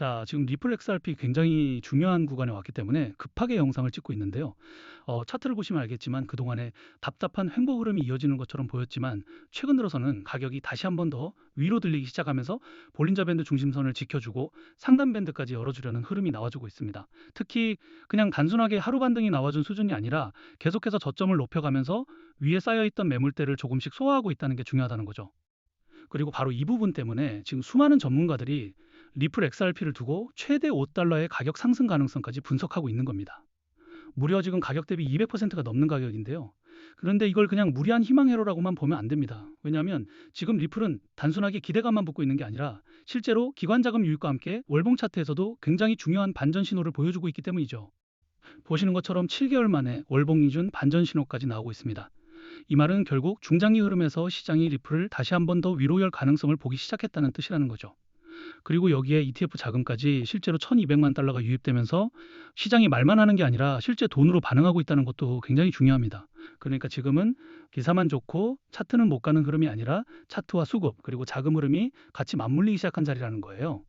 자, 지금 리플 XRP 굉장히 중요한 구간에 왔기 때문에 급하게 영상을 찍고 있는데요. 차트를 보시면 알겠지만 그동안에 답답한 횡보 흐름이 이어지는 것처럼 보였지만 최근 들어서는 가격이 다시 한번 더 위로 들리기 시작하면서 볼린저 밴드 중심선을 지켜주고 상단 밴드까지 열어주려는 흐름이 나와주고 있습니다. 특히 그냥 단순하게 하루 반등이 나와준 수준이 아니라 계속해서 저점을 높여가면서 위에 쌓여있던 매물대를 조금씩 소화하고 있다는 게 중요하다는 거죠. 그리고 바로 이 부분 때문에 지금 수많은 전문가들이 리플 XRP를 두고 최대 5달러의 가격 상승 가능성까지 분석하고 있는 겁니다. 무려 지금 가격 대비 200%가 넘는 가격인데요. 그런데 이걸 그냥 무리한 희망회로라고만 보면 안 됩니다. 왜냐하면 지금 리플은 단순하게 기대감만 붙고 있는 게 아니라 실제로 기관 자금 유입과 함께 월봉 차트에서도 굉장히 중요한 반전 신호를 보여주고 있기 때문이죠. 보시는 것처럼 7개월 만에 월봉 기준 반전 신호까지 나오고 있습니다. 이 말은 결국 중장기 흐름에서 시장이 리플을 다시 한번 더 위로 열 가능성을 보기 시작했다는 뜻이라는 거죠. 그리고 여기에 ETF 자금까지 실제로 1200만 달러가 유입되면서 시장이 말만 하는 게 아니라 실제 돈으로 반응하고 있다는 것도 굉장히 중요합니다. 그러니까 지금은 기사만 좋고 차트는 못 가는 흐름이 아니라 차트와 수급 그리고 자금 흐름이 같이 맞물리기 시작한 자리라는 거예요.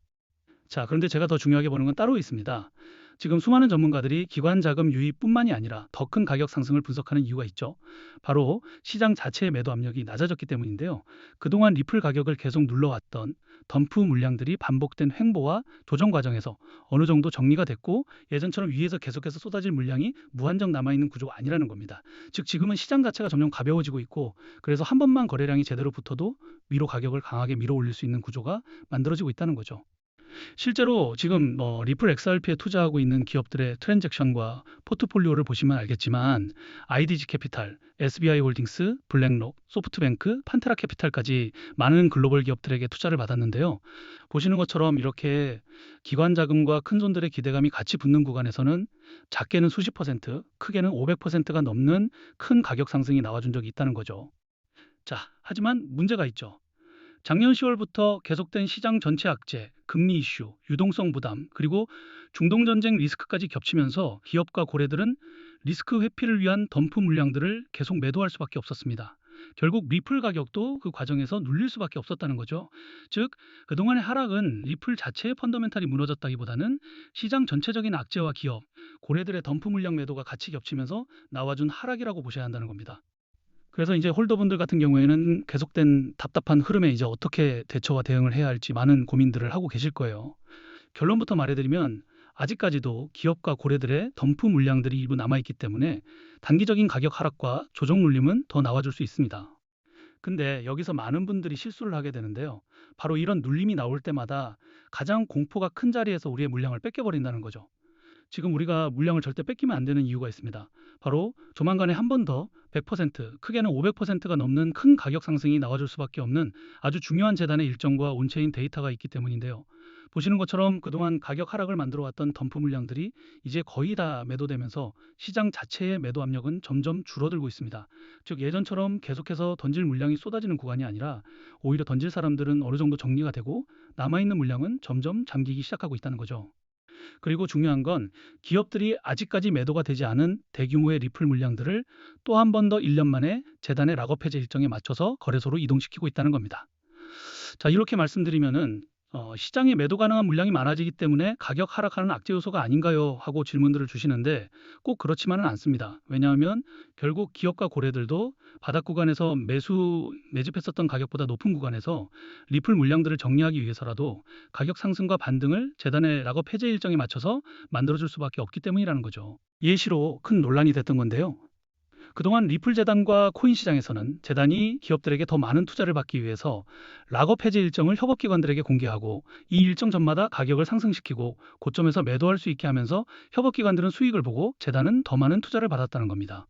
자, 그런데 제가 더 중요하게 보는 건 따로 있습니다. 지금 수많은 전문가들이 기관 자금 유입뿐만이 아니라 더 큰 가격 상승을 분석하는 이유가 있죠. 바로 시장 자체의 매도 압력이 낮아졌기 때문인데요. 그동안 리플 가격을 계속 눌러왔던 덤프 물량들이 반복된 횡보와 조정 과정에서 어느 정도 정리가 됐고 예전처럼 위에서 계속해서 쏟아질 물량이 무한정 남아있는 구조가 아니라는 겁니다. 즉 지금은 시장 자체가 점점 가벼워지고 있고 그래서 한 번만 거래량이 제대로 붙어도 위로 가격을 강하게 밀어 올릴 수 있는 구조가 만들어지고 있다는 거죠. 실제로 지금 리플 XRP에 투자하고 있는 기업들의 트랜잭션과 포트폴리오를 보시면 알겠지만 IDG 캐피탈, SBI 홀딩스, 블랙록, 소프트뱅크, 판테라 캐피탈까지 많은 글로벌 기업들에게 투자를 받았는데요. 보시는 것처럼 이렇게 기관 자금과 큰 손들의 기대감이 같이 붙는 구간에서는 작게는 수십 퍼센트, 크게는 500%가 넘는 큰 가격 상승이 나와준 적이 있다는 거죠. 자, 하지만 문제가 있죠. 작년 10월부터 계속된 시장 전체 악재, 금리 이슈, 유동성 부담, 그리고 중동 전쟁 리스크까지 겹치면서 기업과 고래들은 리스크 회피를 위한 덤프 물량들을 계속 매도할 수밖에 없었습니다. 결국 리플 가격도 그 과정에서 눌릴 수밖에 없었다는 거죠. 즉, 그동안의 하락은 리플 자체의 펀더멘탈이 무너졌다기보다는 시장 전체적인 악재와 기업, 고래들의 덤프 물량 매도가 같이 겹치면서 나와준 하락이라고 보셔야 한다는 겁니다. 그래서 이제 홀더분들 같은 경우에는 계속된 답답한 흐름에 이제 어떻게 대처와 대응을 해야 할지 많은 고민들을 하고 계실 거예요. 결론부터 말해드리면 아직까지도 기업과 고래들의 덤프 물량들이 일부 남아있기 때문에 단기적인 가격 하락과 조정 눌림은 더 나와줄 수 있습니다. 근데 여기서 많은 분들이 실수를 하게 되는데요. 바로 이런 눌림이 나올 때마다 가장 공포가 큰 자리에서 우리의 물량을 뺏겨버린다는 거죠. 지금 우리가 물량을 절대 뺏기면 안 되는 이유가 있습니다. 바로 조만간에 한 번 더 100%, 크게는 500%가 넘는 큰 가격 상승이 나와줄 수밖에 없는 아주 중요한 재단의 일정과 온체인 데이터가 있기 때문인데요. 보시는 것처럼 그동안 가격 하락을 만들어 왔던 덤프 물량들이 이제 거의 다 매도되면서 시장 자체의 매도 압력은 점점 줄어들고 있습니다. 즉 예전처럼 계속해서 던질 물량이 쏟아지는 구간이 아니라 오히려 던질 사람들은 어느 정도 정리가 되고 남아있는 물량은 점점 잠기기 시작하고 있다는 거죠. 그리고 중요한 건 기업들이 아직까지 매도가 되지 않은 대규모의 리플 물량들을 또 한 번 더 1년 만에 재단의 락업 해제 일정에 맞춰서 거래소로 이동시키고 있다는 겁니다. 자, 이렇게 말씀드리면은 시장에 매도 가능한 물량이 많아지기 때문에 가격 하락하는 악재 요소가 아닌가요? 하고 질문들을 주시는데 꼭 그렇지만은 않습니다. 왜냐하면 결국 기업과 고래들도 바닥 구간에서 매집했었던 가격보다 높은 구간에서 리플 물량들을 정리하기 위해서라도 가격 상승과 반등을 재단의 락업 해제 일정에 맞춰서 만들어줄 수밖에 없기 때문이라는 거죠. 예시로 큰 논란이 됐던 건데요. 그동안 리플 재단과 코인 시장에서는 재단이 기업들에게 더 많은 투자를 받기 위해서 락업 해제 일정을 협업기관들에게 공개하고 이 일정 전마다 가격을 상승시키고 고점에서 매도할 수 있게 하면서 협업기관들은 수익을 보고 재단은 더 많은 투자를 받았다는 겁니다.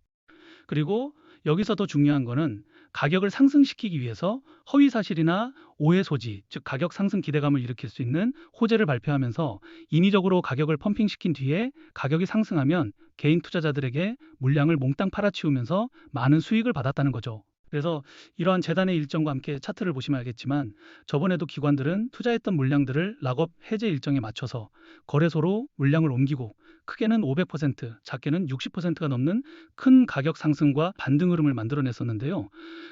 그리고 여기서 더 중요한 거는 가격을 상승시키기 위해서 허위 사실이나 오해 소지, 즉 가격 상승 기대감을 일으킬 수 있는 호재를 발표하면서 인위적으로 가격을 펌핑시킨 뒤에 가격이 상승하면 개인 투자자들에게 물량을 몽땅 팔아치우면서 많은 수익을 받았다는 거죠. 그래서 이러한 재단의 일정과 함께 차트를 보시면 알겠지만 저번에도 기관들은 투자했던 물량들을 락업 해제 일정에 맞춰서 거래소로 물량을 옮기고 크게는 500%, 작게는 60%가 넘는 큰 가격 상승과 반등 흐름을 만들어냈었는데요.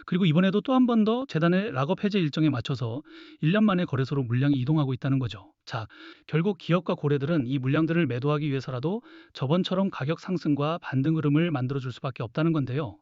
그리고 이번에도 또 한 번 더 재단의 락업 해제 일정에 맞춰서 1년 만에 거래소로 물량이 이동하고 있다는 거죠. 자, 결국 기업과 고래들은 이 물량들을 매도하기 위해서라도 저번처럼 가격 상승과 반등 흐름을 만들어줄 수밖에 없다는 건데요.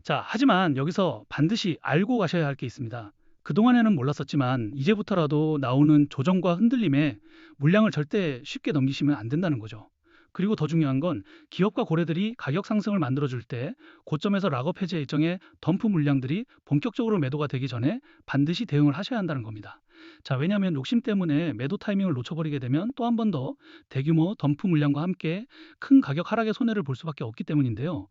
자, 하지만 여기서 반드시 알고 가셔야 할 게 있습니다. 그동안에는 몰랐었지만 이제부터라도 나오는 조정과 흔들림에 물량을 절대 쉽게 넘기시면 안 된다는 거죠. 그리고 더 중요한 건 기업과 고래들이 가격 상승을 만들어줄 때 고점에서 락업 해제 일정의 덤프 물량들이 본격적으로 매도가 되기 전에 반드시 대응을 하셔야 한다는 겁니다. 자, 왜냐하면 욕심 때문에 매도 타이밍을 놓쳐버리게 되면 또 한 번 더 대규모 덤프 물량과 함께 큰 가격 하락의 손해를 볼 수밖에 없기 때문인데요.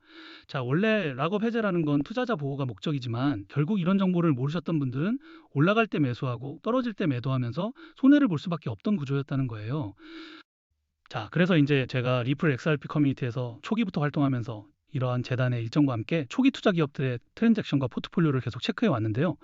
자, 원래 락업 해제라는 건 투자자 보호가 목적이지만 결국 이런 정보를 모르셨던 분들은 올라갈 때 매수하고 떨어질 때 매도하면서 손해를 볼 수밖에 없던 구조였다는 거예요. 자, 그래서 이제 제가 리플 XRP 커뮤니티에서 초기부터 활동하면서 이러한 재단의 일정과 함께 초기 투자 기업들의 트랜잭션과 포트폴리오를 계속 체크해 왔는데요.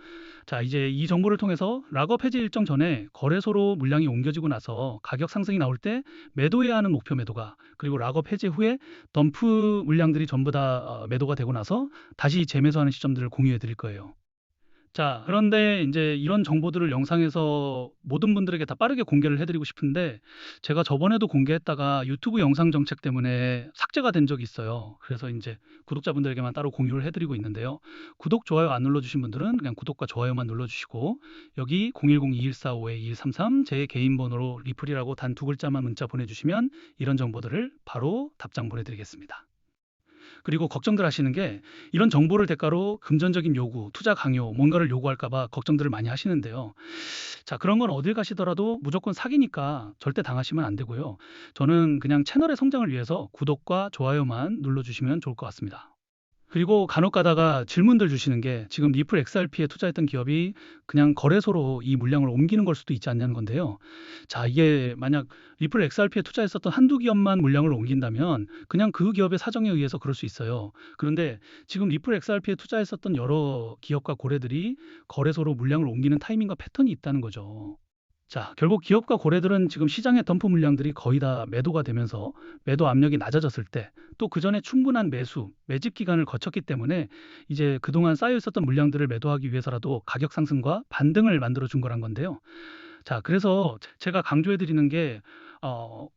자, 이제 이 정보를 통해서 락업 해제 일정 전에 거래소로 물량이 옮겨지고 나서 가격 상승이 나올 때 매도해야 하는 목표 매도가, 그리고 락업 해제 후에 덤프 물량들이 전부 다 매도가 되고 나서 다시 재매수하는 시점들을 공유해 드릴 거예요. 자, 그런데 이제 이런 정보들을 영상에서 모든 분들에게 다 빠르게 공개를 해드리고 싶은데 제가 저번에도 공개했다가 유튜브 영상 정책 때문에 삭제가 된 적이 있어요. 그래서 이제 구독자분들에게만 따로 공유를 해드리고 있는데요. 구독, 좋아요 안 눌러주신 분들은 그냥 구독과 좋아요만 눌러주시고 여기 010-2145-2133 제 개인 번호로 리플이라고 단 두 글자만 문자 보내주시면 이런 정보들을 바로 답장 보내드리겠습니다. 그리고 걱정들 하시는 게 이런 정보를 대가로 금전적인 요구, 투자 강요, 뭔가를 요구할까 봐 걱정들을 많이 하시는데요. 자, 그런 건 어딜 가시더라도 무조건 사기니까 절대 당하시면 안 되고요. 저는 그냥 채널의 성장을 위해서 구독과 좋아요만 눌러주시면 좋을 것 같습니다. 그리고 간혹 가다가 질문들 주시는 게 지금 리플 XRP에 투자했던 기업이 그냥 거래소로 이 물량을 옮기는 걸 수도 있지 않냐는 건데요. 자, 이게 만약 리플 XRP에 투자했었던 한두 기업만 물량을 옮긴다면 그냥 그 기업의 사정에 의해서 그럴 수 있어요. 그런데 지금 리플 XRP에 투자했었던 여러 기업과 고래들이 거래소로 물량을 옮기는 타이밍과 패턴이 있다는 거죠. 자, 결국 기업과 고래들은 지금 시장의 덤프 물량들이 거의 다 매도가 되면서 매도 압력이 낮아졌을 때 또 그전에 충분한 매수, 매집 기간을 거쳤기 때문에 이제 그동안 쌓여 있었던 물량들을 매도하기 위해서라도 가격 상승과 반등을 만들어 준 거란 건데요. 자, 그래서 제가 강조해 드리는 게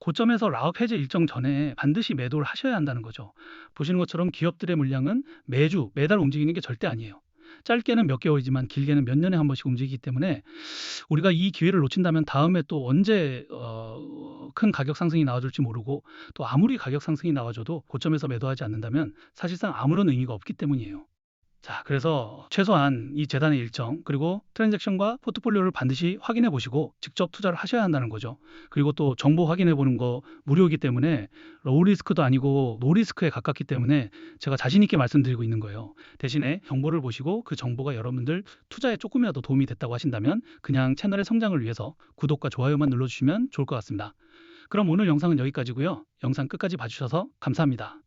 고점에서 라업 해제 일정 전에 반드시 매도를 하셔야 한다는 거죠. 보시는 것처럼 기업들의 물량은 매주, 매달 움직이는 게 절대 아니에요. 짧게는 몇 개월이지만 길게는 몇 년에 한 번씩 움직이기 때문에 우리가 이 기회를 놓친다면 다음에 또 언제 큰 가격 상승이 나와줄지 모르고 또 아무리 가격 상승이 나와줘도 고점에서 매도하지 않는다면 사실상 아무런 의미가 없기 때문이에요. 자, 그래서 최소한 이 재단의 일정 그리고 트랜잭션과 포트폴리오를 반드시 확인해 보시고 직접 투자를 하셔야 한다는 거죠. 그리고 또 정보 확인해 보는 거 무료이기 때문에 로우 리스크도 아니고 노 리스크에 가깝기 때문에 제가 자신 있게 말씀드리고 있는 거예요. 대신에 정보를 보시고 그 정보가 여러분들 투자에 조금이라도 도움이 됐다고 하신다면 그냥 채널의 성장을 위해서 구독과 좋아요만 눌러주시면 좋을 것 같습니다. 그럼 오늘 영상은 여기까지고요. 영상 끝까지 봐주셔서 감사합니다.